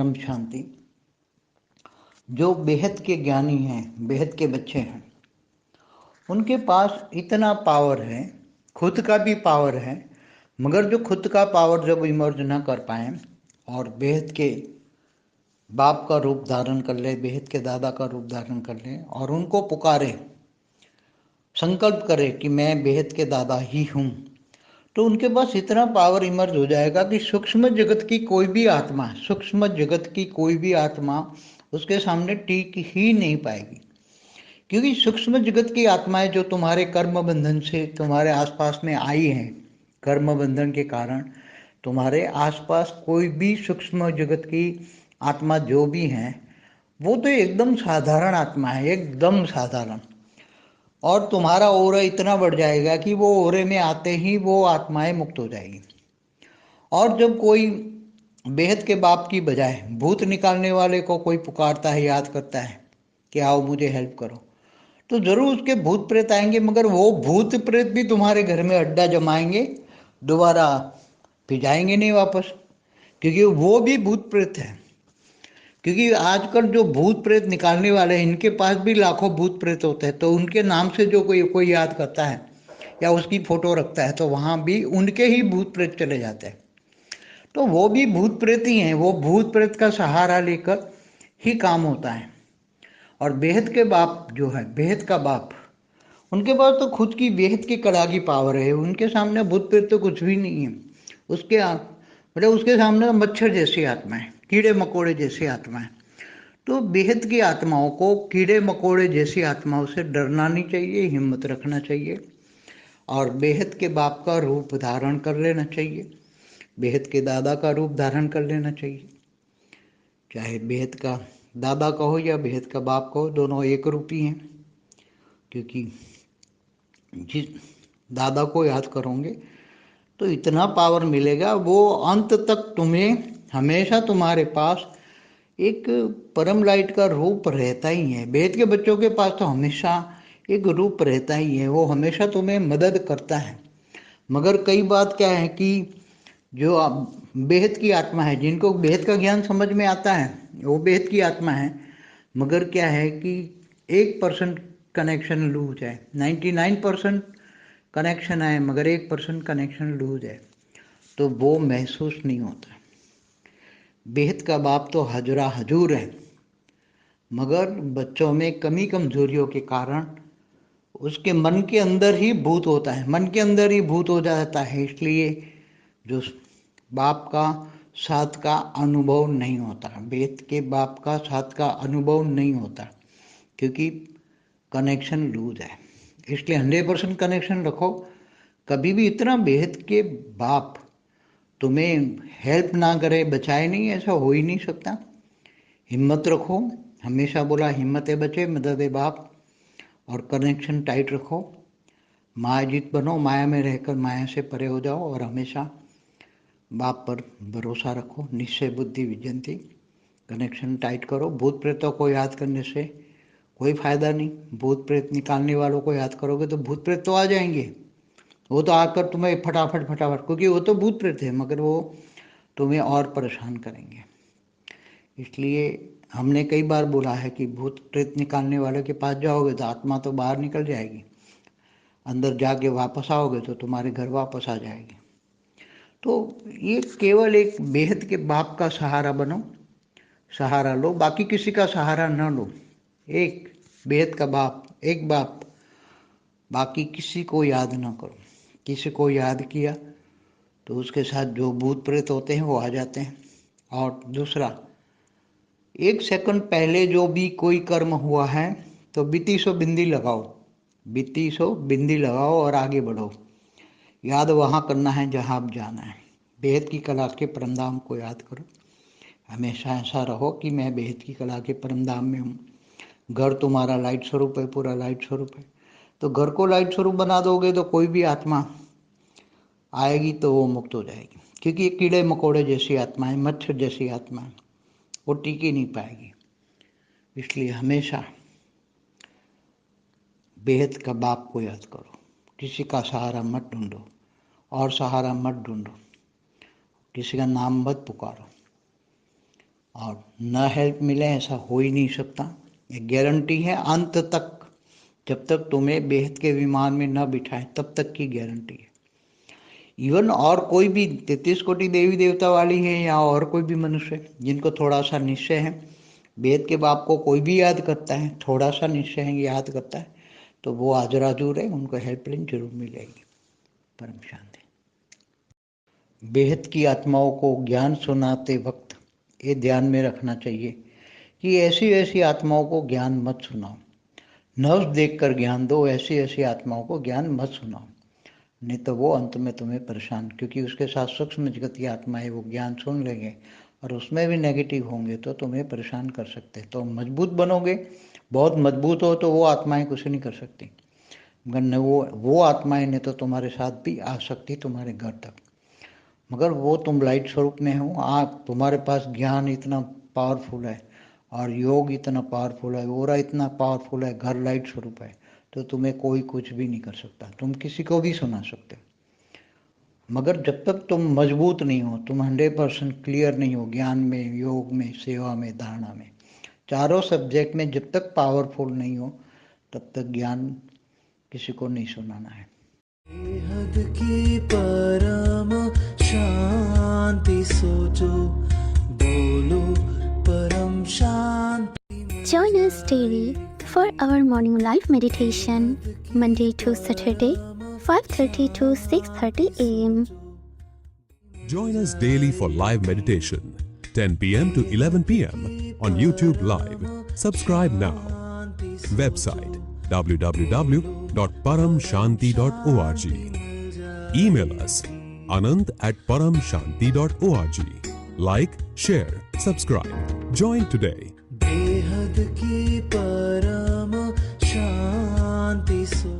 परम शांति। जो बेहद के ज्ञानी हैं, बेहद के बच्चे हैं, उनके पास इतना पावर है, खुद का भी पावर है, मगर जो खुद का पावर जब इमर्ज ना कर पाए और बेहद के बाप का रूप धारण कर ले, बेहद के दादा का रूप धारण कर ले और उनको पुकारे, संकल्प करे कि मैं बेहद के दादा ही हूँ, तो उनके पास इतना पावर इमर्ज हो जाएगा कि सूक्ष्म जगत की कोई भी आत्मा, सूक्ष्म जगत की कोई भी आत्मा उसके सामने टिक ही नहीं पाएगी। क्योंकि सूक्ष्म जगत की आत्माएं जो तुम्हारे कर्म बंधन से तुम्हारे आसपास में आई हैं, कर्म बंधन के कारण तुम्हारे आसपास कोई भी सूक्ष्म जगत की आत्मा जो भी हैं, वो तो एकदम साधारण आत्मा है, एकदम साधारण। और तुम्हारा ओरा इतना बढ़ जाएगा कि वो ओरे में आते ही वो आत्माएं मुक्त हो जाएगी। और जब कोई बेहद के बाप की बजाय भूत निकालने वाले को कोई पुकारता है, याद करता है कि आओ मुझे हेल्प करो, तो जरूर उसके भूत प्रेत आएंगे, मगर वो भूत प्रेत भी तुम्हारे घर में अड्डा जमाएंगे, दोबारा फिर जाएंगे नहीं वापस, क्योंकि वो भी भूत प्रेत है। क्योंकि आजकल जो भूत प्रेत निकालने वाले हैं, इनके पास भी लाखों भूत प्रेत होते हैं, तो उनके नाम से जो कोई कोई याद करता है या उसकी फोटो रखता है, तो वहाँ भी उनके ही भूत प्रेत चले जाते हैं। तो वो भी भूत प्रेत ही हैं, वो भूत प्रेत का सहारा लेकर ही काम होता है। और बेहद के बाप जो है, बेहद का बाप, उनके पास तो खुद की बेहद की कला की पावर है, उनके सामने भूत प्रेत तो कुछ भी नहीं है। उसके मतलब उसके सामने मच्छर जैसी आत्मा है, कीड़े मकोड़े जैसी आत्मा है। तो बेहद की आत्माओं को कीड़े मकोड़े जैसी आत्माओं से डरना नहीं चाहिए, हिम्मत रखना चाहिए और बेहद के बाप का रूप धारण कर लेना चाहिए, बेहद के दादा का रूप धारण कर लेना चाहिए। चाहे बेहद का दादा कहो या बेहद का बाप कहो, दोनों एक रूप ही हैं। क्योंकि जिस दादा को याद करोगे तो इतना पावर मिलेगा, वो अंत तक तुम्हें हमेशा तुम्हारे पास एक परम लाइट का रूप रहता ही है। बेहद के बच्चों के पास तो हमेशा एक रूप रहता ही है, वो हमेशा तुम्हें मदद करता है। मगर कई बात क्या है कि जो बेहद की आत्मा है, जिनको बेहद का ज्ञान समझ में आता है, वो बेहद की आत्मा है, मगर क्या है कि 1% कनेक्शन लूज है, 99% कनेक्शन है, मगर 1% कनेक्शन लूज है, तो वो महसूस नहीं होता। बेहद का बाप तो हजरा हजूर है, मगर बच्चों में कमी कमजोरियों के कारण उसके मन के अंदर ही भूत होता है, मन के अंदर ही भूत हो जाता है, इसलिए जो बाप का साथ का अनुभव नहीं होता, बेहद के बाप का साथ का अनुभव नहीं होता, क्योंकि कनेक्शन लूज है। इसलिए 100% कनेक्शन रखो। कभी भी इतना बेहद के बाप तुम्हें हेल्प ना करे, बचाए नहीं, ऐसा हो ही नहीं सकता। हिम्मत रखो, हमेशा बोला हिम्मत है बचे, मदद है बाप, और कनेक्शन टाइट रखो। मायाजीत बनो, माया में रहकर माया से परे हो जाओ और हमेशा बाप पर भरोसा रखो। निश्चय बुद्धि विजयंती, कनेक्शन टाइट करो। भूत प्रेतों को याद करने से कोई फायदा नहीं, भूत प्रेत निकालने वालों को याद करोगे तो भूत प्रेत तो आ जाएंगे, वो तो आकर तुम्हें फटाफट फटाफट, क्योंकि वो तो भूत प्रेत है, मगर वो तुम्हें और परेशान करेंगे। इसलिए हमने कई बार बोला है कि भूत प्रेत निकालने वाले के पास जाओगे तो आत्मा तो बाहर निकल जाएगी, अंदर जाके वापस आओगे तो तुम्हारे घर वापस आ जाएगी। तो ये केवल एक बेहद के बाप का सहारा बनो, सहारा लो, बाकी किसी का सहारा न लो। एक बेहद का बाप, एक बाप, बाकी किसी को याद न करो। किसी को याद किया तो उसके साथ जो भूत प्रेत होते हैं वो आ जाते हैं। और दूसरा, 1 सेकंड पहले जो भी कोई कर्म हुआ है तो बीती सो बिंदी लगाओ, बीती सो बिंदी लगाओ और आगे बढ़ो। याद वहाँ करना है जहाँ आप जाना है। बेहद की कला के परमधाम को याद करो। हमेशा ऐसा रहो कि मैं बेहद की कला के परमधाम में हूँ। घर तुम्हारा लाइट स्वरूप है, पूरा लाइट स्वरूप है, तो घर को लाइट स्वरूप बना दोगे तो कोई भी आत्मा आएगी तो वो मुक्त हो जाएगी। क्योंकि ये कीड़े मकोड़े जैसी आत्मा है, मच्छर जैसी आत्मा है, वो टिक ही नहीं पाएगी। इसलिए हमेशा बेहद का बाप को याद करो। किसी का सहारा मत ढूंढो और सहारा मत ढूंढो, किसी का नाम मत पुकारो। और ना हेल्प मिले ऐसा हो ही नहीं सकता। ये गारंटी है अंत तक, जब तक तुम्हें बेहद के विमान में न बिठाए तब तक की गारंटी है। इवन और कोई भी 33 कोटि देवी देवता वाली है या और कोई भी मनुष्य जिनको थोड़ा सा निश्चय है, वेद के बाप को कोई भी याद करता है, थोड़ा सा निश्चय है याद करता है, तो वो हाजराजूर है, उनको हेल्पलाइन जरूर मिलेगी। परम शांति। बेहद की आत्माओं को ज्ञान सुनाते वक्त ये ध्यान में रखना चाहिए कि ऐसी ऐसी आत्माओं को ज्ञान मत सुनाओ। नर्व्स देखकर ज्ञान दो, ऐसी ऐसी आत्माओं को ज्ञान मत सुनाओ, नहीं तो वो अंत में तुम्हें परेशान, क्योंकि उसके साथ सूक्ष्म जगत की आत्माएं वो ज्ञान सुन लेंगे और उसमें भी नेगेटिव होंगे तो तुम्हें परेशान कर सकते। तो मजबूत बनोगे, बहुत मजबूत हो तो वो आत्माएं कुछ नहीं कर सकती, मगर न वो आत्माएं ने तो तुम्हारे साथ भी आ सकती तुम्हारे घर तक, मगर वो तुम लाइट स्वरूप में हो। आप तुम्हारे पास ज्ञान इतना पावरफुल है और योग इतना पावरफुल है, ओरा इतना पावरफुल है, घर लाइट स्वरूप है, तो तुम्हें कोई कुछ भी नहीं कर सकता। तुम किसी को भी सुना सकते हो, मगर जब तक तुम मजबूत नहीं हो, तुम 100% क्लियर नहीं हो ज्ञान में, योग में, सेवा में, धारणा में, चारों सब्जेक्ट में जब तक पावरफुल नहीं हो तब तक ज्ञान किसी को नहीं सुनाना है। बेहद की परम शांति सोचो, बोलो परम शांति। Join us daily for our morning live meditation, Monday to Saturday, 5:30 to 6:30 a.m. Join us daily for live meditation, 10 p.m. to 11 p.m. on YouTube Live. Subscribe now. Website www.paramshanti.org. Email us anand@paramshanti.org. Like, share, subscribe. Join today. बेहद की परम शांति सो